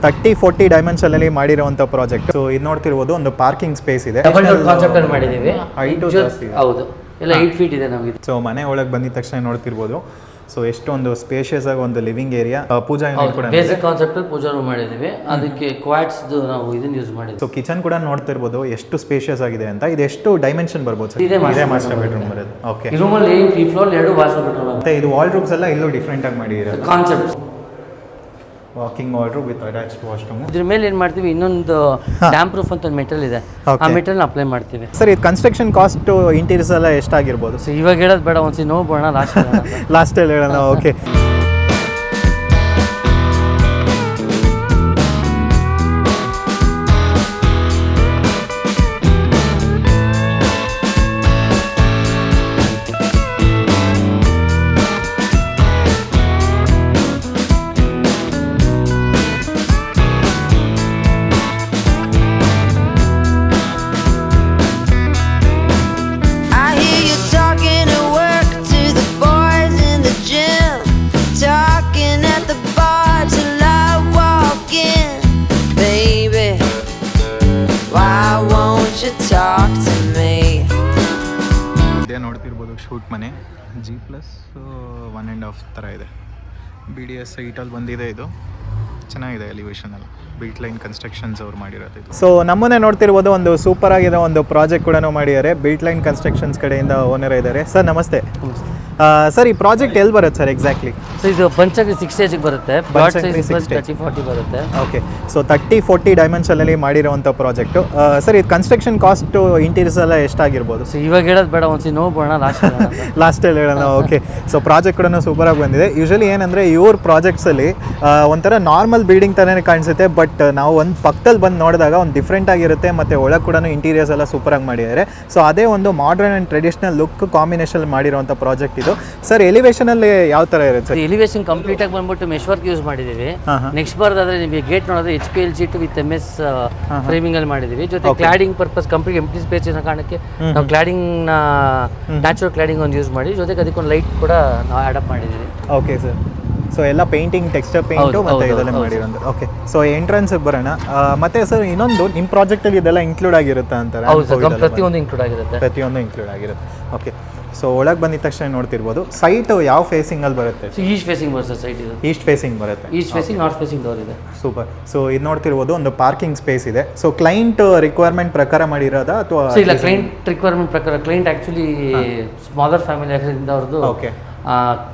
30-40 dimensionally ಮಾಡಿರುವಂಥ project. So ಇದು ನೋಡ್ತಿರ್ಬೋದು, ಒಂದು ಪಾರ್ಕಿಂಗ್ ಸ್ಪೇಸ್ ಇದೆ. ಡಬಲ್ ಡೋರ್ ಕಾನ್ಸೆಪ್ಟ್ ಅಲ್ಲಿ ಮಾಡಿದ್ದೀವಿ. ಹೈಟು ಜಾಸ್ತಿ ಇದೆ. ಹೌದು, ಎಲ್ಲ 8 ಫೀಟ್ ಇದೆ ನಮಗೆ. ಸೊ ಮನೆ ಒಳಗೆ ಬಂದಿದ ತಕ್ಷಣ ನೋಡ್ತಿರ್ಬೋದು. ಸೊ ಎಷ್ಟೊಂದು ಸ್ಪೇಷಿಯಸ್ ಆಗಿ ಒಂದು ಲಿವಿಂಗ್ ಏರಿಯಾ. ಪೂಜಾ ಯೂನಿಟ್ ಕೂಡ ಬೇಸಿಕ್ ಕಾನ್ಸೆಪ್ಟ್ ಅಲ್ಲಿ ಪೂಜಾ ರೂಮ್ ಮಾಡಿದ್ದೀವಿ. ಅದಕ್ಕೆ ಕ್ವಾಟ್ಸ್ ನಾವು ಇದನ್ನ ಯೂಸ್ ಮಾಡಿದ್ದೀವಿ. ಸೊ ಕಿಚನ್ ಕೂಡ ನೋಡ್ತಿರ್ಬೋದು ಎಷ್ಟು ಸ್ಪೇಷಿಯಸ್ ಆಗಿದೆ ಅಂತ. ಇದು ಎಷ್ಟು ಡೈಮೆನ್ಷನ್ ಬರ್ಬೋದು ಸರ್? ಇದೇ ಮಾಸ್ಟರ್ ಬೆಡ್ರೂಮ್ ಬರೋದು. ಓಕೆ, ಈ ರೂಮಲ್ಲಿ ಈ ಫ್ಲೋರ್ 2 ವಾಶ್ರೂಮ್ ಬೆಡ್ರೂಮ್. ಮತ್ತೆ ಇದು ವಾಲ್ ರೂಮ್ಸ್ ಎಲ್ಲ ಇಲ್ಲೂ ಡಿಫ್ರೆಂಟ್ ಆಗಿ ಮಾಡಿರೋದು. Concept walking wardrobe with attached washroom. ಇದ್ರ ಮೇಲೆ ಏನು ಮಾಡ್ತೀವಿ, ಇನ್ನೊಂದು ಡ್ಯಾಮ್ ಪ್ರೂಫ್ ಅಂತ ಒಂದು ಮೆಟಲ್ ಇದೆ, ಆ ಮೆಟಲ್ ಅಪ್ಲೈ ಮಾಡ್ತೀವಿ. ಸರ್, ಇದು ಕನ್ಸ್ಟ್ರಕ್ಷನ್ ಕಾಸ್ಟ್ ಇಂಟೀರಿಯರ್ಸ್ ಎಲ್ಲ ಎಷ್ಟಾಗಿರ್ಬೋದು? ಸೊ ಇವಾಗ ಹೇಳೋದು ಬೇಡ, ಒಂದ್ಸಿ ನೋಡ್ಬೋಣ ಲಾಸ್ಟಲ್ಲಿ ಹೇಳೋಣ. ಓಕೆ, ನೋಡ್ತಿರ್ಬೋದು ಶೂಟ್ ಮನೆ G+1.5 ಥರ ಇದೆ. BDS ಸೈಟಲ್ಲಿ ಬಂದಿದೆ. ಇದು ಚೆನ್ನಾಗಿದೆ ಎಲಿವೇಶನ್ ಎಲ್ಲ. ಬಿಲ್ಟ್ ಲೈನ್ ಕನ್ಸ್ಟ್ರಕ್ಷನ್ಸ್ ಅವ್ರು ಮಾಡಿರೋದು ಇದು. ಸೊ ನಮ್ಮನ್ನೇ ನೋಡ್ತಿರ್ಬೋದು, ಒಂದು ಸೂಪರ್ ಆಗಿದೆ ಒಂದು ಪ್ರಾಜೆಕ್ಟ್ ಕೂಡ ಮಾಡಿದ್ದಾರೆ. ಬಿಲ್ಟ್ ಲೈನ್ ಕನ್ಸ್ಟ್ರಕ್ಷನ್ಸ್ ಕಡೆಯಿಂದ ಓನರ್ ಇದ್ದಾರೆ. ಸರ್ ನಮಸ್ತೆ. ಸರ್, ಈ ಪ್ರಾಜೆಕ್ಟ್ ಎಲ್ಲಿ ಬರುತ್ತೆ ಸರ್ ಎಕ್ಸಾಕ್ಟ್ಲಿ? ಸೊ ಇದು ಪಂಚಕ್ರಿ 6 ಸ್ಟೇಜಿಗೆ ಬರುತ್ತೆ. ಪ್ಲಾಟ್ ಸೈಜ್ 30-40 ಬರುತ್ತೆ. ಓಕೆ, ಸೊ 30-40 ಡೈಮೆನ್ಷನಲ್ಲಿ ಮಾಡಿರುವಂಥ ಪ್ರಾಜೆಕ್ಟು. ಸರ್, ಇದು ಕನ್ಸ್ಟ್ರಕ್ಷನ್ ಕಾಸ್ಟ್ ಇಂಟೀರಿಯರ್ಸ್ ಎಲ್ಲ ಎಷ್ಟಾಗಿರ್ಬೋದು? ಸೊ ಇವಾಗ ಹೇಳೋದು ಬೇಡ, ಒಂದ್ಸಿ ನೋಡ್ಬೋಣ ಲಾಸ್ಟಲ್ಲಿ ಹೇಳೋಣ. ಓಕೆ, ಸೊ ಪ್ರಾಜೆಕ್ಟ್ ಕೂಡ ಸೂಪರಾಗಿ ಬಂದಿದೆ. ಯೂಶಲಿ ಏನಂದರೆ ಇವ್ರ ಪ್ರಾಜೆಕ್ಟ್ಸಲ್ಲಿ ಒಂಥರ ನಾರ್ಮಲ್ ಬಿಲ್ಡಿಂಗ್ ಥರನೇ ಕಾಣಿಸುತ್ತೆ, ಬಟ್ ನಾವು ಒಂದು ಪಕ್ಕದಲ್ಲಿ ಬಂದು ನೋಡಿದಾಗ ಒಂದು ಡಿಫ್ರೆಂಟ್ ಆಗಿರುತ್ತೆ. ಮತ್ತು ಒಳಗೆ ಕೂಡ ಇಂಟೀರಿಯರ್ಸ್ ಎಲ್ಲ ಸೂಪರಾಗಿ ಮಾಡಿದ್ದಾರೆ. ಸೊ ಅದೇ ಒಂದು modern and traditional look combination ಮಾಡಿರುವಂಥ ಪ್ರಾಜೆಕ್ಟ್ ಇದು. ಸರ್, ಎಲಿವೇಶನಲ್ಲಿ ಯಾವ ಥರ ಇರುತ್ತೆ ಸರ್? ಎಲಿವೇಶನ್ ಕಂಪ್ಲೀಟ್ ಆಗಿ ಬಂದ್ಬಿಟ್ಟು ಮೆಶ್ ವರ್ಕ್ ಯೂಸ್ ಮಾಡಿದ್ದೀವಿ. ನೆಕ್ಸ್ಟ್ ಬರೋದಾದ್ರೆ ನಿಮಗೆ ಗೇಟ್ ನೋಡಿದ್ರೆ HPL sheet with MS framing ಅಲ್ಲಿ ಮಾಡಿದ್ದೀವಿ. ಜೊತೆ cladding purpose complete empty space ಕಾರಣಕ್ಕೆ ನಾವು ಕ್ಲಾಡಿಂಗ್ ನ್ಯಾಚುರಲ್ ಕ್ಲಾಡಿಂಗ್ ಒಂದು ಯೂಸ್ ಮಾಡಿ, ಜೊತೆಗೆ ಅದಕ್ಕೊಂದು ಲೈಟ್ ಕೂಡ ನಾವು ಆಡ್ ಅಪ್ ಮಾಡಿದ್ದೀವಿ. ಓಕೆ ಸರ್, ಸೊ ಎಲ್ಲ ಪೇಂಟಿಂಗ್, ಟೆಕ್ಸ್ಚರ್ ಪೇಂಟು ಮತ್ತು ಇದೆಲ್ಲ ಮಾಡಿರೋದು. ಓಕೆ, ಸೊ ಎಂಟ್ರೆನ್ಸ್ಗೆ ಬರೋಣ. ಮತ್ತೆ ಸರ್, ಇನ್ನೊಂದು ನಿಮ್ಮ ಪ್ರಾಜೆಕ್ಟಲ್ಲಿ ಇದೆಲ್ಲ ಇನ್ಕ್ಲೂಡ್ ಆಗಿರುತ್ತೆ ಅಂತಾರೆ? ಹೌದು ಸರ್, ಪ್ರತಿಯೊಂದು ಇನ್ಕ್ಲೂಡ್ ಆಗಿರುತ್ತೆ. ಪ್ರತಿಯೊಂದು ಇನ್ಕ್ಲೂಡ್ ಆಗಿರುತ್ತೆ. ಓಕೆ, ಸೊ ಒಳಗೆ ಬಂದಿದ ತಕ್ಷಣ ನೋಡ್ತಿರ್ಬೋದು. ಸೈಟ್ ಯಾವ ಫೇಸಿಂಗಲ್ಲಿ ಬರುತ್ತೆ? ಈಸ್ಟ್ ಫೇಸಿಂಗ್ ಬರುತ್ತೆ ಸೈಟ್. ಇದು ಈಸ್ಟ್ ಫೇಸಿಂಗ್ ಬರುತ್ತೆ. East facing, north facing door ಇದೆ. ಸೂಪರ್. ಸೊ ಇದು ನೋಡ್ತಿರ್ಬೋದು, ಒಂದು ಪಾರ್ಕಿಂಗ್ ಸ್ಪೇಸ್ ಇದೆ. ಸೊ ಕ್ಲೈಂಟ್ ರಿಕ್ವೈರ್ಮೆಂಟ್ ಪ್ರಕಾರ ಮಾಡಿರೋದಾ ಅಥವಾ? ಇಲ್ಲ, ಕ್ಲೈಂಟ್ ರಿಕ್ವೈರ್ಮೆಂಟ್ ಪ್ರಕಾರ. ಕ್ಲೈಂಟ್ ಆ್ಯಕ್ಚುಲಿ ಸ್ಮಾಲರ್ ಫ್ಯಾಮಿಲಿ ಆಗಿದ್ದರಿಂದ ಅವ್ರದ್ದು ಓಕೆ,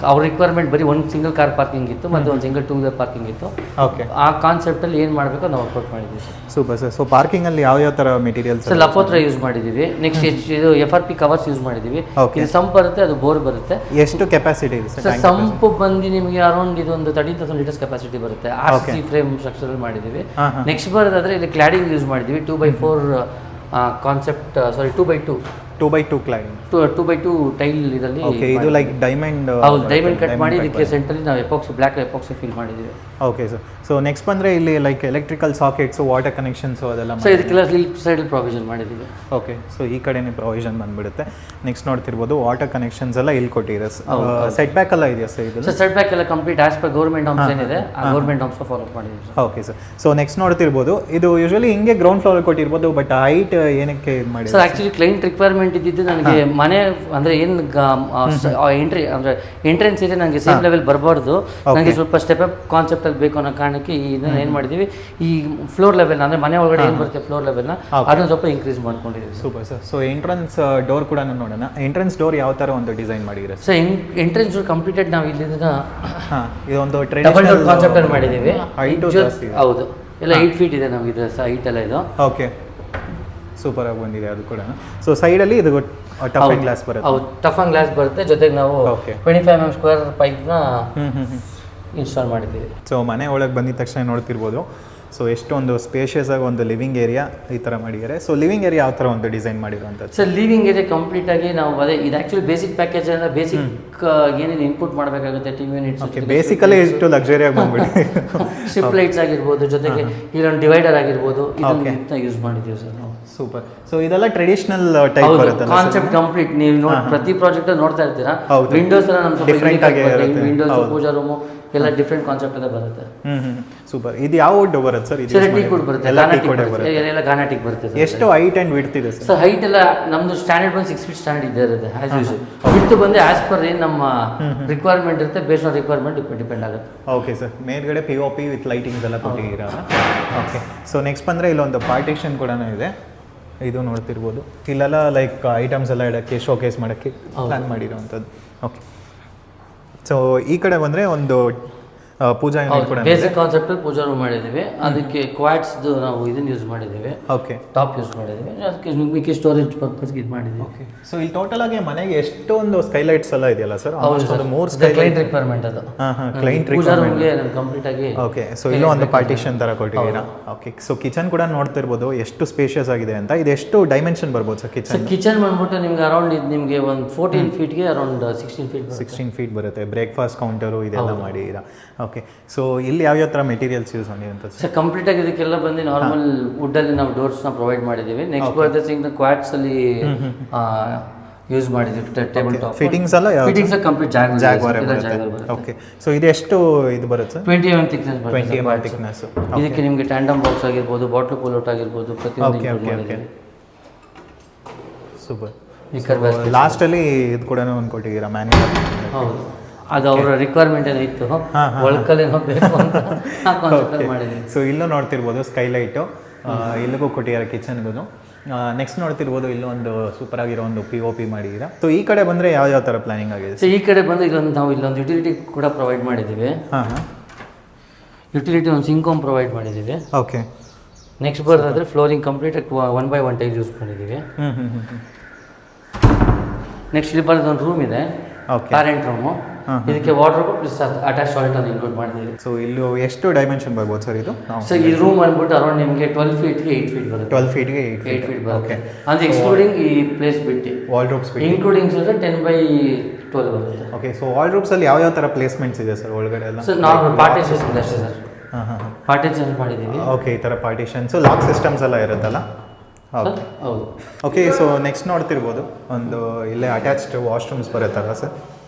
ಅವ್ರ ರಿಕ್ವೈರ್ಮೆಂಟ್ ಬರೀ ಒಂದು ಸಿಂಗಲ್ ಕಾರ್ ಪಾರ್ಕಿಂಗ್ ಇತ್ತು ಮತ್ತು ಒಂದು ಸಿಂಗಲ್ 2-ವೀಲರ್ ಪಾರ್ಕಿಂಗ್ ಇತ್ತು. ಓಕೆ, ಆ ಕಾನ್ಸೆಪ್ಟಲ್ಲಿ ಏನು ಮಾಡಬೇಕು ನಾವು ವರ್ಕೌಟ್ ಮಾಡಿದ್ದೀವಿ ಸರ್. Super sir. ಸೊ ಪಾರ್ಕಿಂಗಲ್ಲಿ ಯಾವ ಥರ ಮೆಟೀರಿಯಲ್ಸ್? ಸರ್, ಲಪೋತ್ರ ಯೂಸ್ ಮಾಡಿದ್ದೀವಿ. ನೆಕ್ಸ್ಟ್ ಇದು FRP ಕವರ್ಸ್ ಯೂಸ್ ಮಾಡಿದ್ದೀವಿ. ಇದು ಸಂಪ್ ಬರುತ್ತೆ, ಅದು ಬೋರ್ ಬರುತ್ತೆ. ಎಷ್ಟು ಕೆಪಾಸಿಟಿ ಇದೆ ಸರ್? ಸಂಪು ಬಂದು ನಿಮಗೆ ಅರೌಂಡ್ ಇದೊಂದು 30,000 ಲೀಟರ್ಸ್ ಕೆಪಾಸಿಟಿ ಬರುತ್ತೆ. RCC ಫ್ರೇಮ್ ಸ್ಟ್ರಕ್ಚರ್ ಮಾಡಿದ್ದೀವಿ. ನೆಕ್ಸ್ಟ್ ಬರೋದಾದ್ರೆ ಇಲ್ಲಿ ಕ್ಲಾಡಿಂಗ್ ಯೂಸ್ ಮಾಡಿದ್ದೀವಿ. 2x4 ಕಾನ್ಸೆಪ್ಟ್, ಸಾರಿ 2x2 ಕ್ಲಾಡಿಂಗ್, 2x2 ಟೈಲ್ ಇದರಲ್ಲಿ. ಓಕೆ, ಇದು ಲೈಕ್ ಡೈಮಂಡ್. ಹೌದು, ಡೈಮಂಡ್ ಕಟ್ ಮಾಡಿ ಇದಕ್ಕೆ ಸೆಂಟರಲ್ಲಿ ನಾವು ಎಪಾಕ್ಸಿ, ಬ್ಲ್ಯಾಕ್ ಎಪಾಕ್ಸಿ ಫಿಲ್ ಮಾಡಿದ್ದೀವಿ. Okay sir. ಸೊ ನೆಕ್ಸ್ಟ್ ಬಂದರೆ ಇಲ್ಲಿ ಲೈಕ್ ಎಲೆಕ್ಟ್ರಿಕಲ್ ಸಾಕೆಟ್ಸು, ವಾಟರ್ ಕನೆಕ್ಷನ್ಸು ಅದೆಲ್ಲ ಸೊ ಇದಕ್ಕೆಲ್ಲ ಸೈಡಲ್ಲಿ ಪ್ರಾವಿಷನ್ ಮಾಡಿದ್ದೀವಿ. ಓಕೆ, ಸೊ ಈ ಕಡೆನೇ ಪ್ರಾವಿಷನ್ ಬಂದುಬಿಡುತ್ತೆ. ನೆಕ್ಸ್ಟ್ ನೋಡ್ತಿರ್ಬೋದು, ವಾಟರ್ ಕನೆಕ್ಷನ್ಸ್ ಎಲ್ಲ ಇಲ್ಲಿ ಕೊಟ್ಟಿದೆ. ಸೆಟ್ ಬ್ಯಾಕ್ ಎಲ್ಲ ಇದೆಯಾ ಸರ್? ಇದು ಸೆಟ್ ಬ್ಯಾಕ್ ಎಲ್ಲ complete as per government norms ಏನಿದೆ, ಆ ಗೌರ್ಮೆಂಟ್ ನಾರ್ಮ್ಸ್ ಫಾಲೋ ಮಾಡಿದ್ದೀವಿ. Okay sir. ಸೊ ನೆಕ್ಸ್ಟ್ ನೋಡ್ತಿರ್ಬೋದು, ಇದು ಯೂಶಲಿ ಹಿಂಗೆ ಗ್ರೌಂಡ್ ಫ್ಲೋರ್ ಕೊಟ್ಟಿರ್ಬೋದು, ಬಟ್ ಹೈಟ್ ಏನಕ್ಕೆ ಇದು ಮಾಡಿ? ಸರ್, ಆ್ಯಕ್ಚುಲಿ ಕ್ಲೈಂಟ್ ರಿಕ್ವೈರ್ಮೆಂಟ್ ಇದ್ದಿದ್ದು ನನಗೆ ಮನೆ ಅಂದರೆ ಏನು ಎಂಟ್ರಿ ಅಂದರೆ ಎಂಟ್ರೆನ್ಸ್ ಇದೆ, ನನಗೆ ಸೇಮ್ ಲೆವೆಲ್ ಬರಬಾರ್ದು, ನನಗೆ ಸ್ವಲ್ಪ ಸ್ಟೆಪ್ ಅಪ್ ಕಾನ್ಸೆಪ್ಟಲ್ಲಿ ಬೇಕು ಅನ್ನೋ ಕಾರಣಕ್ಕೆ ಇದನ್ನ ಏನು ಮಾಡಿದ್ದೀವಿ, ಈ ಫ್ಲೋರ್ ಲೆವೆಲ್ ಅಂದರೆ ಮನೆ ಒಳಗಡೆ ಏನು ಬರುತ್ತೆ ಫ್ಲೋರ್ ಲೆವೆಲ್ನ ಅದನ್ನು ಸ್ವಲ್ಪ ಇನ್ಕ್ರೀಸ್ ಮಾಡ್ಕೊಂಡಿದ್ದೀವಿ. Super sir. So entrance door ಕೂಡ ನೋಡೋಣ. ಎಂಟ್ರೆನ್ಸ್ ಡೋರ್ ಯಾವ ಥರ ಒಂದು ಡಿಸೈನ್ ಮಾಡಿದ್ರೆ? ಸೊ ಎಂಟ್ರೆನ್ಸ್ ಡೋರ್ ಕಂಪ್ಲೀಟೆಡ್ ನಾವು ಇಲ್ಲಿಂದ ಇದೊಂದು ಡಬಲ್ ಡೋರ್ ಕಾನ್ಸೆಪ್ಟಲ್ಲಿ ಮಾಡಿದ್ದೀವಿ. ಹೈಟು ಜಾಸ್ತಿ. ಹೌದು, ಎಲ್ಲ 8 ಫೀಟ್ ಇದೆ ನಮಗೆ ಇದು ಹೈಟ್ ಎಲ್ಲ ಇದು. ಓಕೆ, ಸೂಪರ್ ಆಗಿ ಬಂದಿದೆ ಅದು ಕೂಡ. ಸೊ ಸೈಡಲ್ಲಿ ಇದು ಟಫ್ ಅಂಡ್ ಗ್ಲಾಸ್ ಬರುತ್ತೆ. ಹೌದು, ಟಫ್ ಅಂಡ್ ಗ್ಲಾಸ್ ಬರುತ್ತೆ. ಜೊತೆಗೆ ನಾವು 25 mm ಸ್ಕ್ವೇರ್ ಪೈಪ್ನ ಇನ್ಸ್ಟಾಲ್ ಮಾಡಿದ್ದೀವಿ. ಸೊ ಮನೆ ಒಳಗೆ ಬಂದಿದ ತಕ್ಷಣ ನೋಡ್ತಿರ್ಬೋದು, ಸೊ ಎಷ್ಟೊಂದು ಸ್ಪೇಷಿಯಸ್ ಆಗಿ ಒಂದು ಲಿವಿಂಗ್ ಏರಿಯಾ ಈ ಥರ ಮಾಡಿದ್ದಾರೆ. ಸೊ ಲಿವಿಂಗ್ ಏರಿಯಾ ಯಾವ ಥರ ಒಂದು ಡಿಸೈನ್ ಮಾಡಿರುವಂಥದ್ದು? ಸರ್, ಲಿವಿಂಗ್ ಏರಿಯಾ ಕಂಪ್ಲೀಟ್ ಆಗಿ ನಾವು ಅದೇ ಇದು ಆ್ಯಕ್ಚುಲಿ ಬೇಸಿಕ್ ಪ್ಯಾಕೇಜ್ ಅಂದರೆ ಬೇಸಿಕ್ ಏನೇನು ಇನ್ಪುಟ್ ಮಾಡಬೇಕಾಗುತ್ತೆ, TV ಯೂನಿಟ್ಸ್. ಓಕೆ, ಬೇಸಿಕಲಿ ಎಷ್ಟು ಲಕ್ಸುರಿಯಾಗಿ ಬಂದ್ಬಿಟ್ಟು ಸ್ಟ್ರಿಪ್ ಲೈಟ್ಸ್ ಆಗಿರ್ಬೋದು, ಜೊತೆಗೆ ಇಲ್ಲೊಂದು ಡಿವೈಡರ್ ಆಗಿರ್ಬೋದು, ಇದನ್ನ ಯೂಸ್ ಮಾಡಿದ್ದೀವಿ ಸರ್ ನಾವು. ಸೂಪರ್. ಸೊ ಇದೆಲ್ಲ ಟ್ರೆಡಿಷನಲ್ ಟೈಪ್ ಬರುತ್ತಲ್ಲ ಕಾನ್ಸೆಪ್ಟ್ ಕಂಪ್ಲೀಟ್ ನೀವು ನೋಡಿ ಪ್ರತಿ ಪ್ರಾಜೆಕ್ಟ್ ನೋಡ್ತಾ ಇರ್ತೀರಾ. ಹೌದು. ವಿಂಡೋಸ್ ಎಲ್ಲ ನಮ್ಮ Different ಆಗಿ ಇರುತ್ತೆ. ವಿಂಡೋಸ್ ಪೂಜಾ ರೂಮು ಎಲ್ಲ ಡಿಫ್ರೆಂಟ್ ಕಾನ್ಸೆಪ್ಟ್ ಎಲ್ಲ ಬರುತ್ತೆ. ಸೂಪರ್. ಇದು ಯಾವ ವುಡ್ ಬರುತ್ತೆ ಸರ್? ಇದು ಸರ್ ಟೀಕ್ ಬರುತ್ತೆ, ಎಲ್ಲ ಗಾನಾಟಿಕ್ teak wood ಬರುತ್ತೆ, ಎಲ್ಲ ಗಾನಾಟಿಕ್ ಬರುತ್ತೆ ಸರ್. ಎಷ್ಟು ಹೈಟ್ ಅಂಡ್ ವಿಡ್ತ್ ಇದೆ ಸರ್? ಸರ್ ಹೈಟ್ ಎಲ್ಲ ನಮ್ದು ಸ್ಟ್ಯಾಂಡರ್ಡ್ ಬಂದು 6 ಫೀಟ್ ಸ್ಟ್ಯಾಂಡರ್ಡ್ ಇರುತ್ತೆ ಆಸ್ ಯೂಶುವಲ್. ವಿಡ್ತ್ ಬಂದು ಆಸ್ ಪರ್ ಏನು ನಮ್ಮ ರಿಕ್ವೈರ್ಮೆಂಟ್ ಇರುತ್ತೆ, ಬೇಸ್ಡ್ ಆನ್ ರಿಕ್ವೈರ್ಮೆಂಟ್ ಡಿಪೆಂಡ್ ಆಗುತ್ತೆ. Okay sir. ಮೇಲ್ಗಡೆ POP ವಿತ್ ಲೈಟಿಂಗ್ಸ್ ಎಲ್ಲ ಕೊಟ್ಟಿದ್ದೀರಾ? ಓಕೆ. ಸೊ ನೆಕ್ಸ್ಟ್ ಬಂದರೆ ಇಲ್ಲೊಂದು ಪಾರ್ಟಿಷನ್ ಕೂಡ ಇದೆ, ಇದು ನೋಡ್ತಿರ್ಬೋದು. ಇಲ್ಲೆಲ್ಲ ಲೈಕ್ ಐಟಮ್ಸ್ ಎಲ್ಲ ಇಡೋಕ್ಕೆ, ಶೋಕೇಸ್ ಮಾಡೋಕ್ಕೆ ಪ್ಲ್ಯಾನ್ ಮಾಡಿರೋವಂಥದ್ದು. ಓಕೆ. ಸೊ ಈ ಕಡೆ ಬಂದರೆ ಒಂದು ಪೂಜಾ ಯೂನಿಟ್ ಕೂಡ ಬೇಸಿಕ್ ಕಾನ್ಸೆಪ್ಟ್ ಪೂಜಾ ರೂಮ್ ಮಾಡಿದ್ದೀವಿ. ಅದಕ್ಕೆ ಕ್ವಾಟ್ಸ್ದು ನಾವು ಇದನ್ನು ಯೂಸ್ ಮಾಡಿದ್ದೀವಿ, ಓಕೆ, ಟಾಪ್ ಯೂಸ್ ಮಾಡಿದ್ದೀವಿ. ಅದಕ್ಕೆ ಮಿಕ್ಕಿ ಸ್ಟೋರೇಜ್ ಪರ್ಪಸ್ಗೆ ಇದು ಮಾಡಿದ್ದೀವಿ. ಓಕೆ. ಸೊ ಇಲ್ಲಿ ಟೋಟಲ್ ಆಗಿ ಮನೆಗೆ ಎಷ್ಟೊಂದು ಸ್ಕೈಲೈಟ್ಸ್ ಎಲ್ಲ ಇದೆಯಲ್ಲ ಸರ್? ಹೌದು, 3 ಕ್ಲೈಂಟ್ ರಿಕ್ವೈರ್ಮೆಂಟ್ ಅದು. ಕ್ಲೈಂಟ್ ಪೂಜಾ ರೂಮ್ಗೆ ಕಂಪ್ಲೀಟ್ ಆಗಿ. ಓಕೆ. ಸೊ ಇಲ್ಲೂ ಒಂದು ಪಾರ್ಟಿಷನ್ ಥರ ಕೊಟ್ಟಿದ್ದೀರಾ? ಓಕೆ. ಸೊ ಕಿಚನ್ ಕೂಡ ನೋಡ್ತಿರ್ಬೋದು ಎಷ್ಟು ಸ್ಪೇಷಿಯಸ್ ಆಗಿದೆ ಅಂತ. ಇದು ಎಷ್ಟು ಡೈಮೆನ್ಷನ್ ಬರ್ಬೋದು ಸರ್ ಕಿಚನ್? ಕಿಚನ್ ಬಂದ್ಬಿಟ್ಟು ನಿಮ್ಗೆ ಅರೌಂಡ್ ಇದು ನಿಮಗೆ ಒಂದು 14 ಫೀಟ್ಗೆ ಅರೌಂಡ್ 16 ಫೀಟ್ ಬರುತ್ತೆ. ಬ್ರೇಕ್ಫಾಸ್ಟ್ ಕೌಂಟರು ಇದೆಲ್ಲ ಮಾಡಿದ್ದೀರಾ? ಓಕೆ. ಸೊ ಇಲ್ಲಿ ಯಾವ್ಯಾವ ಥರ ಮೆಟೀರಿಯಲ್ಸ್ ಯೂಸ್ ಮಾಡಿದಂಥದ್ದು ಸರ್? ಕಂಪ್ಲೀಟ್ ಆಗಿ ಇದಕ್ಕೆಲ್ಲ ಬಂದು ನಾರ್ಮಲ್ ವುಡ್ಡಲ್ಲಿ ನಾವು ಡೋರ್ಸ್ನ ಪ್ರೊವೈಡ್ ಮಾಡಿದ್ದೀವಿ. ನೆಕ್ಸ್ಟ್ ಬರುತ್ತೆ ಸಿಂಗ್ ಕ್ವಾಟ್ಸಲ್ಲಿ ಯೂಸ್ ಮಾಡಿದ್ದೀವಿ. ಟೇಬಲ್ ಟಾಪ್ ಫಿಟ್ಟಿಂಗ್ಸ್ ಎಲ್ಲ ಫಿಟ್ಟಿಂಗ್ಸ್ ಕಂಪ್ಲೀಟ್ ಜಾಗ್ವಾರ್ ಬರುತ್ತೆ. ಓಕೆ. ಸೊ ಇದು ಎಷ್ಟು ಇದು ಬರುತ್ತೆ ಸರ್? 20 mm ಥಿಕ್ನೆಸ್ ಬರುತ್ತೆ. 20 mm ಥಿಕ್ನೆಸ್. ಇದಕ್ಕೆ ನಿಮಗೆ ಟ್ಯಾಂಡಮ್ ಬಾಕ್ಸ್ ಆಗಿರ್ಬೋದು, ಬಾಟ್ಲು ಪುಲ್ಔಟ್ ಆಗಿರ್ಬೋದು, ಪ್ರತಿಯೊಂದು ಸೂಪರ್. ಲಾಸ್ಟಲ್ಲಿ ಇದು ಕೂಡ ಒಂದು ಕೊಟ್ಟಿದ್ದೀರಾ ಮ್ಯಾನ್ಯುವಲ್? ಹೌದು, ಅದು ಅವರ ರಿಕ್ವೈರ್ಮೆಂಟ್ ಏನೋ ಇತ್ತು, ಒಳಕಲ್ಲೇನೋ ಬೇಕು ಅಂತ ಕಾನ್ಸೆಪ್ಟ್ ಮಾಡಿದ್ದೀವಿ. ಸೊ ಇಲ್ಲೂ ನೋಡ್ತಿರ್ಬೋದು ಸ್ಕೈಲೈಟು, ಇಲ್ಲಿಗೂ ಕೊಟ್ಟಿದ್ದಾರೆ ಕಿಚನ್ಗೂ. ನೆಕ್ಸ್ಟ್ ನೋಡ್ತಿರ್ಬೋದು ಇಲ್ಲೂ ಒಂದು ಸೂಪರ್ ಆಗಿರೋ ಒಂದು POP ಮಾಡಿದ್ದೀರಾ. ಸೊ ಈ ಕಡೆ ಬಂದರೆ ಯಾವ ಥರ ಪ್ಲಾನಿಂಗ್ ಆಗಿದೆ? ಸೊ ಈ ಕಡೆ ಬಂದು ನಾವು ಇಲ್ಲೊಂದು ಯುಟಿಲಿಟಿ ಕೂಡ ಪ್ರೊವೈಡ್ ಮಾಡಿದ್ದೀವಿ. ಯುಟಿಲಿಟಿ ಒಂದು ಸಿಂಕ್ ಹೋಮ್ ಪ್ರೊವೈಡ್ ಮಾಡಿದ್ದೀವಿ. ಓಕೆ. ನೆಕ್ಸ್ಟ್ ಬರೋದಾದ್ರೆ flooring complete 1x1 tile use ಮಾಡಿದ್ದೀವಿ. ನೆಕ್ಸ್ಟ್ ಇಲ್ಲಿ ಬರೋದು ಒಂದು ರೂಮ್ ಇದೆ, ಪ್ಯಾರೆಂಟ್ ರೂಮು. ಇದಕ್ಕೆ ವಾಟರ್ ಪ್ಲಸ್ ಅಟ್ಯಾಚ್ ಟಾಯ್ಲೆಟ್ ಅನ್ನು ಇನ್ಕ್ಲೂಡ್ ಮಾಡಿದ್ದೀವಿ. ಸೊ ಇಲ್ಲಿ ಎಷ್ಟು ಡೈಮೆನ್ಷನ್ ಬರ್ಬೋದು ಸರ್ ಇದು? ಸೊ ಈ ರೂಮ್ ಬಂದ್ಬಿಟ್ಟು ಅರೌಂಡ್ ನಿಮಗೆ 12 ಫೀಟ್ಗೆ 8 ಫೀಟ್ ಬರುತ್ತೆ. 12 ಫೀಟ್ಗೆ 8 ಫೀಟ್ ಬರುತ್ತೆ. ಅಂದ್ರೆ ಎಕ್ಸ್ಕ್ಲೂಡಿಂಗ್ ಈ ಪ್ಲೇಸ್ ಬಿಟ್ಟು ವಾಲ್ಡ್ರೋಬ್ಸ್ ಬಿಟ್ಟು ಇನ್ಕ್ಲೂಡಿಂಗ್ ಸರ್ 10x12 ಬರುತ್ತೆ. ಓಕೆ. ಸೊ ವಾಲ್ಡ್ರೋಬ್ಸ್ ಅಲ್ಲಿ ಯಾವ ಥರ ಪ್ಲೇಸ್ಮೆಂಟ್ಸ್ ಇದೆ ಸರ್ ಒಳಗಡೆ ಎಲ್ಲ? ಸರ್ ನಾರ್ಮಲ್ ಪಾರ್ಟಿಷನ್ಸ್ ಇದೆ ಅಷ್ಟೇ ಸರ್. ಪಾರ್ಟಿಷನ್ ಮಾಡಿದ್ದೀವಿ. ಓಕೆ. ಈ ಥರ ಪಾರ್ಟಿಷನ್ಸ್, ಲಾಕ್ ಸಿಸ್ಟಮ್ಸ್ ಎಲ್ಲ ಇರುತ್ತಲ್ಲ? ಹೌದು. ಓಕೆ. ಸೊ ನೆಕ್ಸ್ಟ್ ನೋಡ್ತಿರ್ಬೋದು ಒಂದು ಇಲ್ಲೇ ಅಟ್ಯಾಚ್ಡ್ ವಾಶ್ರೂಮ್ಸ್ ಬರುತ್ತಲ್ಲ ಸರ್?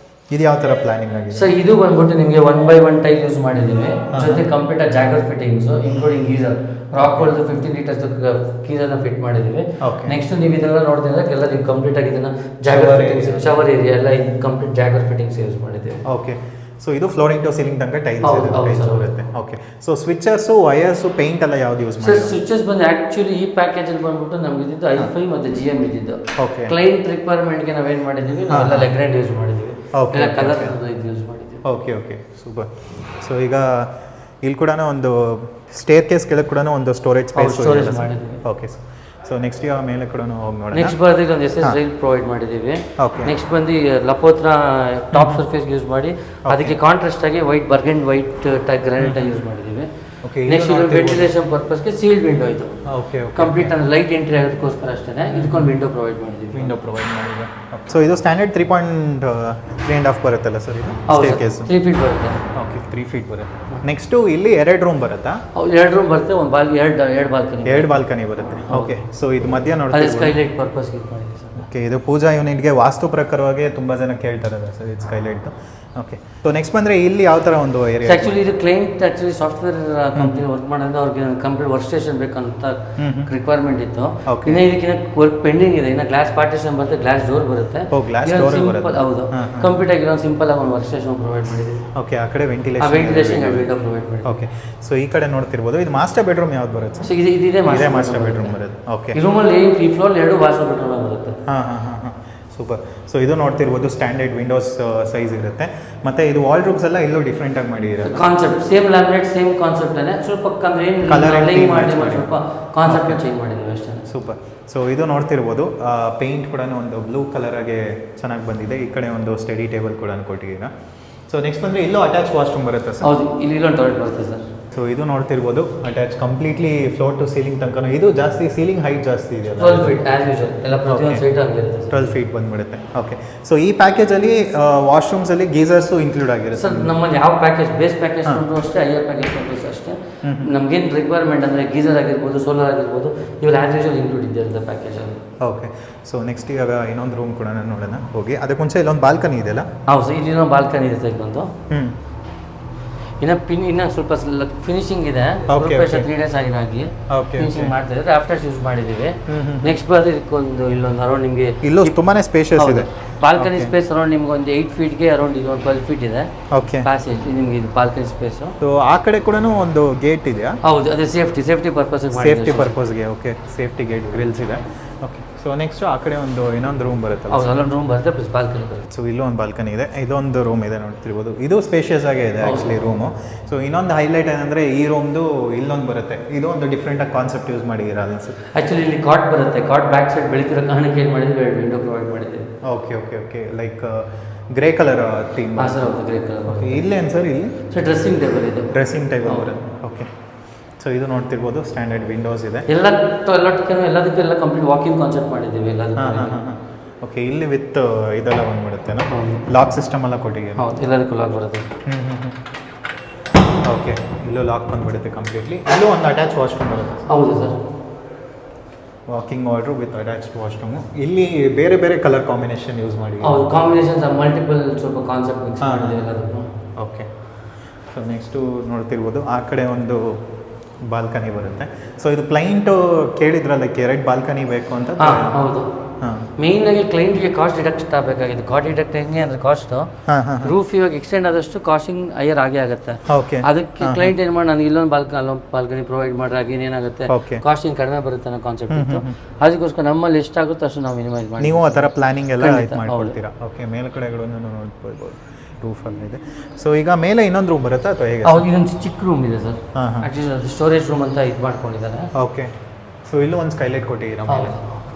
ಇದು ಯಾವ ಥರ ಪ್ಲಾನಿಂಗ್ ಆಗಿದೆ ಸರ್? ಇದು ಬಂದ್ಬಿಟ್ಟು ನಿಮಗೆ 1x1 ಟೈಲ್ ಯೂಸ್ ಮಾಡಿದ್ದೀವಿ. ಜೊತೆ complete Jaquar fittings including geyser, Racold 15 litres ಗೀಸರ್ನ ಫಿಟ್ ಮಾಡಿದ್ದೀವಿ. ನೆಕ್ಸ್ಟ್ ನೀವು ಇದೆಲ್ಲ ನೋಡ್ತಿದ್ರೆ ಎಲ್ಲ ನೀವು ಕಂಪ್ಲೀಟ್ ಆಗಿ ಇದನ್ನ ಜಾಗರ್ ಫಿಟ್ಟಿಂಗ್ಸ್, ಶವರ್ ಏರಿಯಾ ಎಲ್ಲ ಕಂಪ್ಲೀಟ್ ಜಾಗರ್ ಫಿಟ್ಟಿಂಗ್ಸ್ ಯೂಸ್ ಮಾಡಿದ್ದೀವಿ. ಓಕೆ. ಸೊ ಇದು ಫ್ಲೋರಿಂಗ್ ಟು ಸೀಲಿಂಗ್ ತನಕ ಟೈಲ್ಸ್ ಬರುತ್ತೆ. Okay. So switchers, wires, paint ಎಲ್ಲ ಯಾವ್ದು ಯೂಸ್ ಮಾಡಿ? ಸ್ವಿಚಸ್ ಬಂದು ಆಕ್ಚುಲಿ ಈ ಪ್ಯಾಕೇಜಲ್ಲಿ ಬಂದ್ಬಿಟ್ಟು ನಮ್ಗೆ ಇದ್ದಿದ್ದು i5 ಮತ್ತು GM ಇದ್ದಿದ್ದು. ಓಕೆ. ಕ್ಲೈಂಟ್ ರಿಕ್ವೈರ್ಮೆಂಟ್ಗೆ ನಾವೇನು ಮಾಡಿದ್ದೀವಿ, ನಾವೆಲ್ಲ ಲೆಗ್ರ್ಯಾಂಡ್ ಯೂಸ್ ಮಾಡಿದ್ದೀವಿ. ಓಕೆ. ಕಲರ್ ಇದು ಯೂಸ್ ಮಾಡಿದ್ದೀವಿ. ಓಕೆ. ಸೂಪರ್. ಸೊ ಈಗ ಇಲ್ಲಿ ಕೂಡ ಒಂದು ಸ್ಟೇರ್ ಕೇಸ್ ಕೆಳಗೆ ಕೂಡ ಒಂದು ಸ್ಟೋರೇಜ್ ಸ್ಪೇಸ್ ಮಾಡಿದ್ದೀವಿ. ಓಕೆ. ಸೊ ನೆಕ್ಸ್ಟ್ ಈಗ ಮೇಲೆ ಕೂಡ ಹೋಗಿ ನೋಡೋಣ. ನೆಕ್ಸ್ಟ್ ಬಂದು ಒಂದು SS ರೈಲ್ ಪ್ರೊವೈಡ್ ಮಾಡಿದ್ದೀವಿ. ಓಕೆ. ನೆಕ್ಸ್ಟ್ ಬಂದು ಲಪೋತ್ರ ಟಾಪ್ ಸರ್ಫೇಸ್ ಯೂಸ್ ಮಾಡಿ ಅದಕ್ಕೆ ಕಾಂಟ್ರಾಸ್ಟ್ ಆಗಿ ಬರ್ಗಂಡ್ ವೈಟ್ ಗ್ರಾನೈಟ್ ಯೂಸ್ ಮಾಡಿದ್ದೀವಿ. ಓಕೆ. ನೆಕ್ಸ್ಟ್ ವೆಂಟಿಲೇಷನ್ ಪರ್ಪಸ್ಗೆ ಸೀಲ್ಡ್ ವಿಂಡೋ ಇದು. ಓಕೆ. ಕಂಪ್ಲೀಟ್ ಅಂದ್ರೆ ಲೈಟ್ ಎಂಟ್ರಿ ಆಗೋದಕ್ಕೋಸ್ಕರ ಅಷ್ಟೇ ಇದಕ್ಕೊಂದು ವಿಂಡೋ ಪ್ರೊವೈಡ್ ಮಾಡಿದ್ದೀವಿ. ಸೊ ಇದು ಸ್ಟ್ಯಾಂಡರ್ಡ್ 3.3.5 ಬರುತ್ತಲ್ಲ ಸರ್ ಇದು? ಹೌದು, 3 ಫೀಟ್ ಬರುತ್ತೆ. ಓಕೆ. 3 ಫೀಟ್ ಬರುತ್ತೆ. ನೆಕ್ಸ್ಟು ಇಲ್ಲಿ 2 ರೂಮ್ ಬರುತ್ತಾ? 2 ರೂಮ್ ಬರುತ್ತೆ, ಒಂದು ಎರಡು ಬಾಲ್ಕನಿ. 2 ಬಾಲ್ಕನಿ ಬರುತ್ತೆ. ಓಕೆ. ಸೊ ಇದು ಮಧ್ಯ ಅದೇ ನೋಡ್ತೀವಿ ಸ್ಕೈಲೈಟ್ ಪರ್ಪಸ್ಗೆ ಇದು ಮಾಡಿದ್ದೀವಿ ಸರ್. ಓಕೆ. ಇದು ಪೂಜಾ ಯೂನಿಟ್ಗೆ ವಾಸ್ತು ಪ್ರಕಾರವಾಗಿ ತುಂಬ ಜನ ಕೇಳ್ತಾರೆ ಸರ್ ಇದು ಸ್ಕೈಲೈಟ್. ಓಕೆ. ಸೊ ನೆಕ್ಸ್ಟ್ ಬಂದರೆ ಇಲ್ಲಿ ಯಾವ ಥರ ಒಂದು ಏರಿಯಾ? ಆ್ಯಕ್ಚುಲಿ ಇದು client actually software company work ಮಾಡೋದು, ಅವ್ರಿಗೆ ಕಂಪ್ಲೀಟ್ ವರ್ಕ್ ಸ್ಟೇಷನ್ ಬೇಕಂತ ರಿಕ್ವೈರ್ಮೆಂಟ್ ಇತ್ತು. ಇನ್ನು ಇದಕ್ಕಿಂತ ವರ್ಕ್ ಪೆಂಡಿಂಗ್ ಇದೆ. ಇನ್ನು ಗ್ಲಾಸ್ ಪಾರ್ಟಿಷನ್ ಬರುತ್ತೆ, ಗ್ಲಾಸ್ ಡೋರ್ ಬರುತ್ತೆ. ಹೌದು, ಕಂಪ್ಲೀಟ್ ಆಗಿ ಒಂದು ಸಿಂಪಲ್ ಆಗಿ ಒಂದು ವರ್ಕ್ ಸ್ಟೇಷನ್ ಪ್ರೊವೈಡ್ ಮಾಡಿದ್ದೀವಿ. ಓಕೆ. ಆ ಕಡೆ ವೆಂಟಿಲೇಷನ್ ವಿಂಡೋ ಪ್ರೊವೈಡ್ ಮಾಡಿ. ಓಕೆ. ಸೊ ಈ ಕಡೆ ನೋಡ್ತಿರ್ಬೋದು ಇದು ಮಾಸ್ಟರ್ ಬೆಡ್ರೂಮ್ ಯಾವ್ದು ಬರುತ್ತೆ? ಸೊ ಇದೇ ಮಾಸ್ಟರ್ ಬೆಡ್ರೂಮ್ ಬರುತ್ತೆ. ಓಕೆ. ಈ ರೂಮಲ್ಲಿ ಈ ಫ್ಲೋರ್ 2 ವಾಶ್ರೂಮ್ ಬೆಡ್ರೂಮ್ ಬರುತ್ತೆ. ಹಾಂ. ಸೂಪರ್. ಸೊ ಇದು ನೋಡ್ತಿರ್ಬೋದು ಸ್ಟ್ಯಾಂಡರ್ಡ್ ವಿಂಡೋಸ್ ಸೈಜ್ ಇರುತ್ತೆ. ಮತ್ತು ಇದು ವಾಲ್ಡ್ರೂಮ್ಸ್ ಎಲ್ಲ ಇಲ್ಲೂ ಡಿಫ್ರೆಂಟಾಗಿ ಮಾಡಿರೋದು. ಕಾನ್ಸೆಪ್ಟ್ ಸೇಮ್ ಲ್ಯಾಮಿನೇಟ್, ಸೇಮ್ ಕಾನ್ಸೆಪ್ಟೇ, ಸ್ವಲ್ಪ ಅಂದ್ರೆ ಏನು ಕಲರ್ ಮಾಡಿ ಸ್ವಲ್ಪ ಕಾನ್ಸೆಪ್ಟ್ ಚೇಂಜ್ ಮಾಡಿದ್ದೀವಿ ಅಷ್ಟೇ. ಸೂಪರ್. ಸೊ ಇದು ನೋಡ್ತಿರ್ಬೋದು ಪೇಂಟ್ ಕೂಡ ಒಂದು ಬ್ಲೂ ಕಲರಾಗೆ ಚೆನ್ನಾಗಿ ಬಂದಿದೆ. ಈ ಕಡೆ ಒಂದು ಸ್ಟಡಿ ಟೇಬಲ್ ಕೂಡ ಕೊಟ್ಟಿದ್ದೀರಾ. ಸೊ ನೆಕ್ಸ್ಟ್ ಬಂದರೆ ಇಲ್ಲೂ ಅಟ್ಯಾಚ್ ವಾಶ್ರೂಮ್ ಬರುತ್ತೆ ಸರ್? ಹೌದು, ಇಲ್ಲಿ ಇಲ್ಲೊಂದು ಟಾಯ್ಲೆಟ್ ಬರುತ್ತೆ ಸರ್. ಸೊ ಇದು ನೋಡ್ತಿರ್ಬೋದು attach completely floor to ceiling ತನಕ. ಇದು ಜಾಸ್ತಿ ಸೀಲಿಂಗ್ ಹೈಟ್ ಜಾಸ್ತಿ ಇದೆ, 12 ಫೀಟ್ ಆಸ್ ಯೂಶುವಲ್. ಎಲ್ಲ ಪ್ರತಿಯೊಂದು ಸೈಟ್ ಆಗಿರುತ್ತೆ. 12 ಫೀಟ್ ಬಂದ್ಬಿಡುತ್ತೆ. ಓಕೆ. ಸೊ ಈ ಪ್ಯಾಕೇಜಲ್ಲಿ ವಾಶ್ರೂಮ್ಸಲ್ಲಿ ಗೀಸರ್ಸು ಇನ್ಕ್ಲೂಡ್ ಆಗಿರುತ್ತೆ ಸರ್. ನಮ್ಮಲ್ಲಿ ಯಾವ ಪ್ಯಾಕೇಜ್ ಬೇಸ್ ಪ್ಯಾಕೇಜ್ ಅಷ್ಟೇ, ಹೈಯರ್ ಪ್ಯಾಕೇಜ್ ಅಷ್ಟೇ ನಮ್ಗೇನು ರಿಕ್ವೈರ್ಮೆಂಟ್ ಅಂದರೆ ಗೀಸರ್ ಆಗಿರ್ಬೋದು, ಸೋಲಾರ್ ಆಗಿರ್ಬೋದು, ಇವೆಲ್ಲ ಆ್ಯಸ್ ಯೂಶುವಲ್ ಇನ್ಕ್ಲೂಡ್ ಇದ್ದಿರುತ್ತೆ ಪ್ಯಾಕೇಜಲ್ಲಿ. ಓಕೆ, ಸೊ ನೆಕ್ಸ್ಟ್ ಇವಾಗ ಇನ್ನೊಂದು ರೂಮ್ ಕೂಡ ನೋಡೋಣ ಹೋಗಿ. ಅದಕ್ಕೆ ಮುಂಚೆ ಇಲ್ಲೊಂದು ಬಾಲ್ಕನಿ ಇದೆಯಲ್ಲ? ಹೌದು ಸರ್, ಇಲ್ಲಿನೋ ಬಾಲ್ಕನಿ ಇದೆ ಸರ್ ಬಂದು. ಇನ್ನು ಸ್ವಲ್ಪ ಫಿನಿಶಿಂಗ್ ಇದೆ. 3 ಡೇಸ್ ಆಗಿ ಫಿನಿಶಿಂಗ್ ಮಾಡ್ತಾ ಇದ್ದಾರೆ. ಆಫ್ಟರ್ ಯೂಸ್ ಮಾಡಿದ್ದೀವಿ. ನೆಕ್ಸ್ಟ್ ಬರೋದು ಇದಕ್ಕೊಂದು ಇಲ್ಲೊಂದು ಅರೌಂಡ್ ನಿಮಗೆ ಇಲ್ಲೂ ತುಂಬಾನೇ ಸ್ಪೇಷಿಯಸ್ ಇದೆ. ಬಾಲ್ಕನಿ ಸ್ಪೇಸ್ ಅರೌಂಡ್ ನಿಮ್ಗೆ ಒಂದು 8 ಫೀಟ್ಗೆ ಅರೌಂಡ್ ಇದು 12 ಫೀಟ್ ಇದೆ. ಓಕೆ, ಪ್ಯಾಸೇಜ್ ನಿಮಗೆ ಇದು ಬಾಲ್ಕನಿ ಸ್ಪೇಸ್. ಸೊ ಆ ಕಡೆ ಕೂಡ ಒಂದು ಗೇಟ್ ಇದೆಯಾ? ಹೌದು, ಅದೇ ಸೇಫ್ಟಿ ಪರ್ಪಸ್ಗೆ. ಓಕೆ, ಸೇಫ್ಟಿ ಗೇಟ್, ಗ್ರಿಲ್ಸ್ ಇದೆ. ಓಕೆ, ಸೊ ನೆಕ್ಸ್ಟ್ ಆ ಕಡೆ ಇನ್ನೊಂದು ರೂಮ್ ಬರುತ್ತೆ. ಹೌದು, ಅಲ್ಲೊಂದು ರೂಮ್ ಬರುತ್ತೆ ಪ್ಲಸ್ ಬಾಲ್ಕನಿ ಬರುತ್ತೆ. ಸೊ ಇಲ್ಲೂ ಒಂದು ಬಾಲ್ಕನಿ ಇದೆ, ಇದೊಂದು ರೂಮ್ ಇದೆ ನೋಡ್ತಿರ್ಬೋದು. ಇದು ಸ್ಪೇಷಿಯಸ್ ಆಗೇ ಇದೆ ಆ್ಯಕ್ಚುಲಿ ರೂಮು. ಸೊ ಇನ್ನೊಂದು ಹೈಲೈಟ್ ಏನಂದರೆ ಈ ರೂಮ್ದು ಇಲ್ಲೊಂದು ಬರುತ್ತೆ, ಇದು ಒಂದು ಡಿಫ್ರೆಂಟಾಗಿ ಕಾನ್ಸೆಪ್ಟ್ ಯೂಸ್ ಮಾಡಿದ್ದೀರಾ ಅನ್ಸುತ್ತೆ. ಆ್ಯಕ್ಚುಲಿ ಇಲ್ಲಿ ಕಾಟ್ ಬರುತ್ತೆ, ಕಾಟ್ ಬ್ಯಾಕ್ ಸೈಡ್ ಬೆಳಕಿರೋ ಕಾರಣಕ್ಕೆ ಏನು ಮಾಡಿದ್ವಿ, ವಿಂಡೋ ಪ್ರೊವೈಡ್ ಮಾಡಿದ್ದೀವಿ. Okay, like grey colour theme. ಹಾಂ ಸರ್, ಹೌದು, ಗ್ರೇ ಕಲರ್. ಓಕೆ, ಇಲ್ಲೇನು ಸರ್ ಇಲ್ಲಿ? ಸರ್ ಡ್ರೆಸ್ಸಿಂಗ್ ಟೇಬಲ್ ಇದೆ. ಡ್ರೆಸ್ಸಿಂಗ್ ಟೇಬಲ್ ಬರುತ್ತೆ. ಓಕೆ, ಸೊ ಇದು ನೋಡ್ತಿರ್ಬೋದು, ಸ್ಟ್ಯಾಂಡರ್ಡ್ ವಿಂಡೋಸ್ ಇದೆ. ಎಲ್ಲದಕ್ಕೆಲ್ಲ ಕಂಪ್ಲೀಟ್ ವಾಕಿಂಗ್ ಕಾನ್ಸೆಪ್ಟ್ ಮಾಡಿದ್ದೀವಿ ಎಲ್ಲದಕ್ಕೂ. ಓಕೆ, ಇಲ್ಲಿ ವಿತ್ ಇದೆಲ್ಲ ಬಂದ್ಬಿಡುತ್ತೆ, ಲಾಕ್ ಸಿಸ್ಟಮ್ ಎಲ್ಲ ಕೊಟ್ಟಿದ್ದೀವಿ. ಹೌದು, ಎಲ್ಲದಕ್ಕೂ ಲಾಕ್ ಬರುತ್ತೆ. ಓಕೆ, ಇಲ್ಲೂ ಲಾಕ್ ಬಂದ್ಬಿಡುತ್ತೆ ಕಂಪ್ಲೀಟ್ಲಿ. ಇಲ್ಲೂ ಒಂದು ಅಟ್ಯಾಚ್ ವಾಶ್ರೂಮ್ ಬರುತ್ತೆ. ಹೌದು sir, walking wardrobe with attach washroom. ಇಲ್ಲಿ ಬೇರೆ ಬೇರೆ ಕಲರ್ ಕಾಂಬಿನೇಷನ್ ಯೂಸ್ ಮಾಡಿ. ಹೌದು, ಕಾಂಬಿನೇಷನ್ಸ್ ಮಲ್ಟಿಪಲ್ ಸ್ವಲ್ಪ ಕಾನ್ಸೆಪ್ಟ್ ಮಿಕ್ಸ್ ಮಾಡಿದ್ದೀವಿ ಎಲ್ಲದಕ್ಕೂ. ಓಕೆ, ಸೊ ನೆಕ್ಸ್ಟು ನೋಡ್ತಿರ್ಬೋದು ಆ ಕಡೆ ಒಂದು ಬಾಲ್ಕನಿ ಬರುತ್ತೆ. ಸೊ ಇದು ಕ್ಲೈಂಟು ಕೇಳಿದ್ರಲ್ಲ 2 ಬಾಲ್ಕನಿ ಬೇಕು ಅಂತ. ಹೌದು, ಮೇಯ್ನಾಗಿ ಕ್ಲೈಂಟ್ಗೆ ಕಾಸ್ಟ್ ಡಿಡಕ್ಟ್ ಆಗಬೇಕಾಗಿದೆ. ಕಾಸ್ಟ್ ಡಿಡಕ್ಟ್ ಹೆಂಗೆ ಅಂದರೆ ಕಾಸ್ಟು ರೂಫ್ ಇವಾಗ ಎಕ್ಸ್ಟೆಂಡ್ ಆದಷ್ಟು ಕಾಸ್ಟಿಂಗ್ ಹೈಯರ್ ಆಗೇ ಆಗುತ್ತೆ. ಓಕೆ, ಅದಕ್ಕೆ ಕ್ಲೈಂಟ್ ಏನು ಮಾಡಿ ನನಗೆ ಅಲ್ಲೊಂದು ಬಾಲ್ಕನಿ ಪ್ರೊವೈಡ್ ಮಾಡಿದಾಗ ಏನಾಗುತ್ತೆ, ಕಾಸ್ಟಿಂಗ್ ಕಡಿಮೆ ಬರುತ್ತೆ ಅನ್ನೋ ಕಾನ್ಸೆಪ್ಟ್ ಇತ್ತು. ಅದಕ್ಕೋಸ್ಕರ ನಮ್ಮಲ್ಲಿ ಎಷ್ಟಾಗುತ್ತೋ ಅಷ್ಟು ನಾವು ಮಿನಿಮೈಸ್ ಮಾಡಿ ನೀವು ಆ ಥರ ಪ್ಲಾನಿಂಗ್ ಎಲ್ಲ ಮಾಡ್ಕೊಳ್ತೀರಾ. ಓಕೆ, ಮೇಲ್ಗಡೆಗಳನ್ನು ನೋಡ್ಬೋದು, ರೂಫಲ್ಲಿ ಇದೆ. ಸೊ ಈಗ ಮೇಲೆ ಇನ್ನೊಂದು ರೂಮ್ ಬರುತ್ತಾ ಅಥವಾ ಹೇಗೆ? ಹೌದು, ಇದೊಂದು ಚಿಕ್ಕ ರೂಮ್ ಇದೆ ಸರ್. ಆ್ಯಕ್ಚುಲಿ ಅದು ಸ್ಟೋರೇಜ್ ರೂಮ್ ಅಂತ ಇದು ಮಾಡ್ಕೊಂಡಿದ್ದಾರೆ. ಓಕೆ, ಸೊ ಇಲ್ಲೂ ಒಂದು ಸ್ಕೈಲೈಟ್ ಕೊಟ್ಟಿದ್ದೀರಾ ಮೇಲೆ.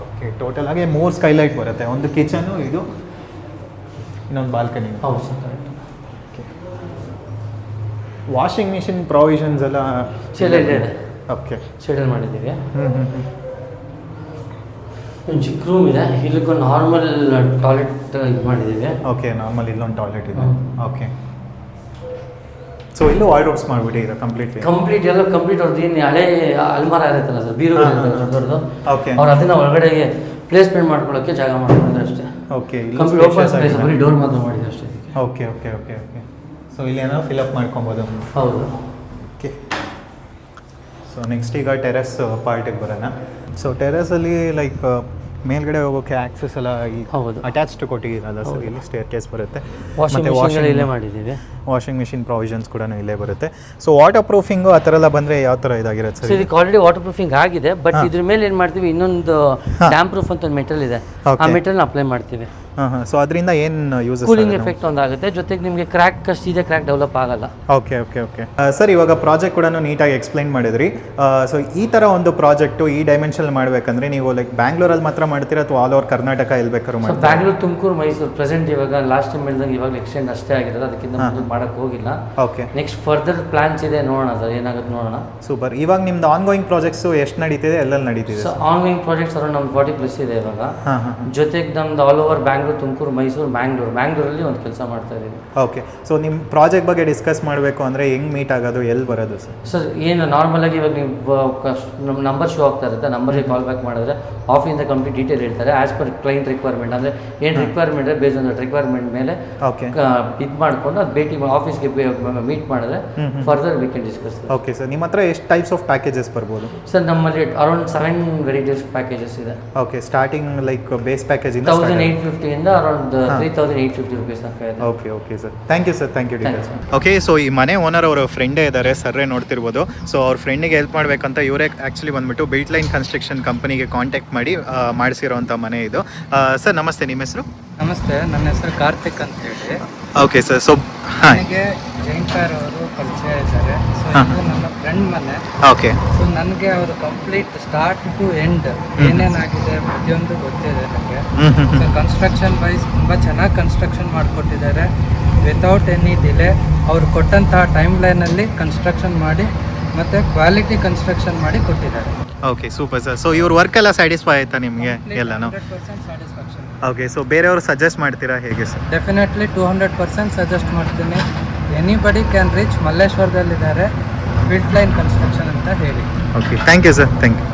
ಓಕೆ, ಟೋಟಲ್ ಆಗಿ 3 ಸ್ಕೈಲೈಟ್ ಬರುತ್ತೆ, ಒಂದು ಕಿಚನು, ಇದು ಇನ್ನೊಂದು ಬಾಲ್ಕನಿ. ಹೌದು sir, correct. Okay, washing machine provisions ಎಲ್ಲ ಶೆಡೆಡ್ ಇದೆ. ಓಕೆ, ಶೆಡೆಡ್ ಮಾಡಿದ್ದೀವಿ. ಒಂದು ಚಿಕ್ಕ ರೂಮ್ ಇದೆ, ಇಲ್ಲಕ್ಕೂ ನಾರ್ಮಲ್ ಟಾಯ್ಲೆಟ್ ಇದು ಮಾಡಿದ್ದೀವಿ. ಓಕೆ, ನಾರ್ಮಲ್ ಇಲ್ಲೊಂದು ಟಾಯ್ಲೆಟ್ ಇದೆ. ಓಕೆ, ಸೊ ಇಲ್ಲೂ ವಾರ್ಡ್ರೋಬ್ಸ್ ಮಾಡಿಬಿಟ್ಟಿದ್ದೀರಾ ಕಂಪ್ಲೀಟ್ ಎಲ್ಲ ಕಂಪ್ಲೀಟ್. ಅವ್ರದ್ದು ಏನು ಹಳೆ ಅಲ್ಮಾರ ಇರುತ್ತಲ್ಲ ಸರ್, ಬೀರು ದೊಡ್ಡದು. ಓಕೆ, ಅವ್ರು ಅದನ್ನ ಒಳಗಡೆಗೆ ಪ್ಲೇಸ್ಮೆಂಟ್ ಮಾಡ್ಕೊಳ್ಳೋಕ್ಕೆ ಜಾಗ ಮಾಡ್ಕೊಂಡಿದ್ದಾರೆ ಅಷ್ಟೇ. ಓಕೆ, ಕಂಪ್ಲೀಟ್ ಓಪನ್ ಸ್ಪೇಸ್, ಬರೀ ಡೋರ್ ಮಾತ್ರ ಮಾಡಿದೆ ಅಷ್ಟೇ. ಓಕೆ, ಸೊ ಇಲ್ಲಿ ಏನೋ ಫಿಲಪ್ ಮಾಡ್ಕೊಬೋದು. ಹೌದು. ಓಕೆ, ಸೊ ನೆಕ್ಸ್ಟ್ ಈಗ ಟೆರೆಸ್ ಪಾರ್ಟಿಗೆ ಬರೋಣ. ಸೊ ಟೆರೆಸಲ್ಲಿ ಲೈಕ್ ಮೇಲ್ಗಡೆ ಹೋಗೋಕ್ಕೆ ಆಕ್ಸೆಸ್ ಎಲ್ಲ ಹೌದು ಅಟ್ಯಾಚ್ಡ್ ಕೊಟ್ಟಿದ್ದೀರಲ್ಲ ಸರ್, ಇಲ್ಲಿ ಸ್ಟೇರ್ ಕೇಸ್ ಬರುತ್ತೆ. ಮತ್ತು ವಾಷಿಂಗ್ ಇಲ್ಲೇ ಮಾಡಿದ್ದೀವಿ. ವಾಷಿಂಗ್ ಮಿಷಿನ್ ಪ್ರಾವಿಷನ್ಸ್ ಕೂಡ ಇಲ್ಲೇ ಬರುತ್ತೆ. ಸೊ ವಾಟರ್ ಪ್ರೂಫಿಂಗು ಆ ಥರ ಎಲ್ಲ ಬಂದರೆ ಯಾವ ಥರ ಇದಾಗಿರುತ್ತೆ ಸರ್? ಇದಕ್ಕೆ ಆಲ್ರೆಡಿ ವಾಟರ್ ಪ್ರೂಫಿಂಗ್ ಆಗಿದೆ, ಬಟ್ ಇದ್ರ ಮೇಲೆ ಏನು ಮಾಡ್ತೀವಿ, ಇನ್ನೊಂದು ಡ್ಯಾಮ್ ಪ್ರೂಫ್ ಅಂತ ಒಂದು ಮೆಟೀರಿಯಲ್ ಇದೆ, ಆ ಮೆಟೀರಿಯಲ್ ಅಪ್ಲೈ ಮಾಡ್ತೀವಿ. ಸೊ ಅದರಿಂದ ಏನು ಯೂಸ್? ಕೂಲಿಂಗ್ ಎಫೆಕ್ಟ್ ಒಂದಾಗುತ್ತೆ, ಜೊತೆಗೆ ನಿಮಗೆ ಕ್ರ್ಯಾಕ್ ಸೀದೆ ಕ್ರ್ಯಾಕ್ ಡೆವಲಪ್ ಆಗಲ್ಲ. ಓಕೆ ಸರ್, ಇವಾಗ ಪ್ರಾಜೆಕ್ಟ್ ಕೂಡ ನೀಟಾಗಿ ಎಕ್ಸ್ಪ್ಲೈನ್ ಮಾಡಿದ್ರಿ. ಸೊ ಈ ಥರ ಒಂದು ಪ್ರಾಜೆಕ್ಟು ಈ ಡೈಮೆನ್ಷನ್ ಮಾಡಬೇಕಂದ್ರೆ ನೀವು ಲೈಕ್ ಬ್ಯಾಂಗ್ಳೂರಲ್ಲಿ ಮಾತ್ರ ಮಾಡ್ತೀರಾ ಅಥವಾ ಆಲ್ ಓವರ್ ಕರ್ನಾಟಕ ಎಲ್ಲಿ ಬೇಕಾದ್ರೂ ಮಾಡ್ತೀರಾ? ಬ್ಯಾಂಗ್ಳೂರು, ತುಮಕೂರು, ಮೈಸೂರು ಪ್ರೆಸೆಂಟ್ ಇವಾಗ ಲಾಸ್ಟ್ ಟೈಮ್ ಹೇಳಿದಂಗೆ ಇವಾಗ ಎಕ್ಸ್ಟೆಂಡ್ ಅಷ್ಟೇ ಆಗಿರೋದು, ಅದಕ್ಕಿಂತ ಮುಂದೆ ಮಾಡೋಕ್ಕೆ ಹೋಗಿಲ್ಲ. ಓಕೆ, ನೆಕ್ಸ್ಟ್ ಫರ್ದರ್ ಪ್ಲಾನ್ಸ್ ಇದೆ, ನೋಡೋಣ ಸರ್ ಏನಾಗುತ್ತೆ ನೋಡೋಣ. ಸೂಪರ್. ಇವಾಗ ನಿಮ್ದು ಆನ್ಗೋಯಿಂಗ್ ಪ್ರಾಜೆಕ್ಟ್ಸು ಎಷ್ಟು ನಡೀತಿದೆ, ಎಲ್ಲೆಲ್ಲಿ ನಡೀತಿದೆ? ಸೊ ಆನ್ಗೋಯಿಂಗ್ ಪ್ರಾಜೆಕ್ಟ್ಸ್ ಅರೌಂಡ್ ನಮ್ದು 40+ ಇದೆ ಇವಾಗ. ಜೊತೆಗೆ ನಮ್ದು ಆಲ್ ಓವರ್ ಬ್ಯಾಂಗ್ಳೂರು, ತುಮಕೂರು, ಮೈಸೂರು, ಬ್ಯಾಂಗ್ಳೂರಲ್ಲಿ ಒಂದು ಕೆಲಸ ಮಾಡ್ತಾ ಇದ್ದೀವಿ. ಓಕೆ, ಸೊ ನಿಮ್ಮ ಪ್ರಾಜೆಕ್ಟ್ ಬಗ್ಗೆ ಡಿಸ್ಕಸ್ ಮಾಡಬೇಕು ಅಂದರೆ ಹೆಂಗೆ ಮೀಟ್ ಆಗೋದು, ಎಲ್ಲಿ ಬರೋದು ಸರ್? ಸರ್ ಏನು ನಾರ್ಮಲಾಗಿ ಇವಾಗ ನೀವು ನಮ್ಮ ನಂಬರ್ ಶೋ ಆಗ್ತಾ ಇರುತ್ತೆ, ನಂಬರ್ಗೆ ಕಾಲ್ ಬ್ಯಾಕ್ ಮಾಡಿದ್ರೆ ಆಫೀಸಿಂದ ಕಂಪ್ಲೀಟ್ ಡೀಟೇಲ್ ಹೇಳ್ತಾರೆ. ಆ್ಯಸ್ ಪರ್ ಕ್ಲೈಂಟ್ ರಿಕ್ವೈರ್ಮೆಂಟ್, ಅಂದರೆ ಏನು ರಿಕ್ವೈರ್ಮೆಂಟ್ ಇದೆ ಬೇಸ್ ಆನ್ ದಟ್ ರಿಕ್ವೈರ್ಮೆಂಟ್ ಮೇಲೆ ಇದು ಮಾಡಿಕೊಂಡು ಅದು ಭೇಟಿ ಆಫೀಸ್ಗೆ ಮೀಟ್ ಮಾಡಿದ್ರೆ further we can discuss. Okay sir, ನಿಮ್ಮ ಹತ್ರ ಎಷ್ಟು ಟೈಪ್ಸ್ ಆಫ್ ಪ್ಯಾಕೇಜಸ್ ಬರ್ಬೋದು ಸರ್? ನಮ್ಮಲ್ಲಿ ಅರೌಂಡ್ 7 ವೆರೈಟೀಸ್ ಪ್ಯಾಕೇಜಸ್ ಇದೆ. ಓಕೆ, ಸ್ಟಾರ್ಟಿಂಗ್ ಲೈಕ್ ಬೇಸ್ ಪ್ಯಾಕೇಜಿಂದ 1850 ಇಂದ ಅರೌಂಡ್ 3850 rupees ತನಕ ಇದೆ. Okay sir, thank you sir, thank you details. Okay, so ಈ ಮನೆ ಓನರ್ ಅವರ ಫ್ರೆಂಡೇ ಇದ್ದಾರೆ, ಸರ್ರೇ ನೋಡ್ತಿರ್ಬೋದು. ಸೊ ಅವ್ರ ಫ್ರೆಂಡಿಗೆ ಹೆಲ್ಪ್ ಮಾಡಬೇಕಂತ ಇವರೇ ಆ್ಯಕ್ಚುಲಿ ಬಂದುಬಿಟ್ಟು ಬಿಲ್ಟ್ ಲೈನ್ ಕನ್ಸ್ಟ್ರಕ್ಷನ್ ಕಂಪನಿಗೆ ಕಾಂಟ್ಯಾಕ್ಟ್ ಮಾಡಿ ಮಾಡಿಸಿರೋಂಥ ಮನೆ ಇದು. ಸರ್ ನಮಸ್ತೆ, ನಿಮ್ಮ ಹೆಸರು? ನಮಸ್ತೆ, ನನ್ನ ಹೆಸರು ಕಾರ್ತಿಕ್ ಅಂತ ಹೇಳಿ. ಓಕೆ ಸರ್, ಸೊ ನನಗೆ ಜೈನ್ಕಾರ್ ಅವರು ಪರಿಚಯ ಇದ್ದಾರೆ. ಸೊ ಇದು ನನ್ನ ಫ್ರೆಂಡ್ ಮನೆ. ಓಕೆ, ಸೊ ನನಗೆ ಅವರು ಕಂಪ್ಲೀಟ್ ಸ್ಟಾರ್ಟ್ ಟು ಎಂಡ್ ಏನೇನಾಗಿದೆ ಪ್ರತಿಯೊಂದು ಗೊತ್ತಿದೆ ನನಗೆ. ಸೊ ಕನ್ಸ್ಟ್ರಕ್ಷನ್ ವೈಸ್ ತುಂಬ ಚೆನ್ನಾಗಿ ಕನ್ಸ್ಟ್ರಕ್ಷನ್ ಮಾಡಿಕೊಟ್ಟಿದ್ದಾರೆ, ವಿತೌಟ್ ಎನಿ ಡಿಲೇ. ಅವ್ರು ಕೊಟ್ಟಂತಹ ಟೈಮ್ ಲೈನಲ್ಲಿ ಕನ್ಸ್ಟ್ರಕ್ಷನ್ ಮಾಡಿ ಮತ್ತು ಕ್ವಾಲಿಟಿ ಕನ್ಸ್ಟ್ರಕ್ಷನ್ ಮಾಡಿ ಕೊಟ್ಟಿದ್ದಾರೆ. Okay, super sir. ಸೊ ಇವ್ರ ವರ್ಕ್ ಎಲ್ಲ ಸ್ಯಾಟಿಸ್ಫೈ ಆಯ್ತಾ ನಿಮಗೆ ಎಲ್ಲನೂ? 100% ಸ್ಯಾಟಿಸ್ಫ್ಯಾಕ್ಷನ್. ಓಕೆ, ಸೊ ಬೇರೆಯವರು ಸಜೆಸ್ಟ್ ಮಾಡ್ತೀರಾ ಹೇಗೆ ಸರ್? ಡೆಫಿನೆಟ್ಲಿ 200% ಸಜೆಸ್ಟ್ ಮಾಡ್ತೀನಿ. Anybody can reach. ಮಲ್ಲೇಶ್ವರದಲ್ಲಿದ್ದಾರೆ, ಬಿಲ್ಟ್ ಲೈನ್ ಕನ್ಸ್ಟ್ರಕ್ಷನ್ ಅಂತ ಹೇಳಿ. Okay, thank you sir, thank you.